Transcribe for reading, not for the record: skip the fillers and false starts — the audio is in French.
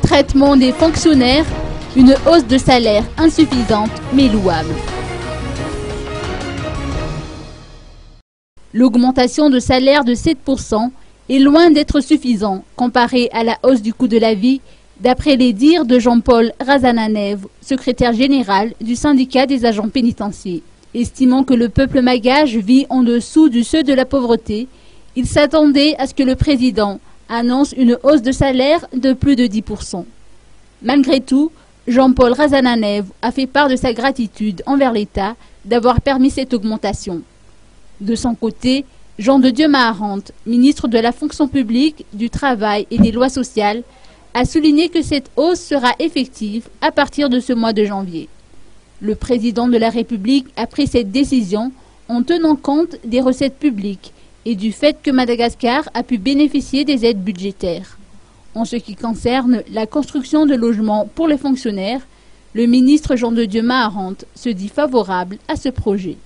traitement des fonctionnaires, une hausse de salaire insuffisante mais louable. L'augmentation de salaire de 7% est loin d'être suffisant comparé à la hausse du coût de la vie, d'après les dires de Jean-Paul Razananev, secrétaire général du syndicat des agents pénitentiaires. Estimant que le peuple malgache vit en dessous du seuil de la pauvreté, il s'attendait à ce que le président annonce une hausse de salaire de plus de 10%. Malgré tout, Jean-Paul Razananev a fait part de sa gratitude envers l'État d'avoir permis cette augmentation. De son côté, Jean de Dieu Maharant, ministre de la fonction publique, du travail et des lois sociales, a souligné que cette hausse sera effective à partir de ce mois de janvier. Le président de la République a pris cette décision en tenant compte des recettes publiques et du fait que Madagascar a pu bénéficier des aides budgétaires. En ce qui concerne la construction de logements pour les fonctionnaires, le ministre Jean de Dieu Maharant se dit favorable à ce projet.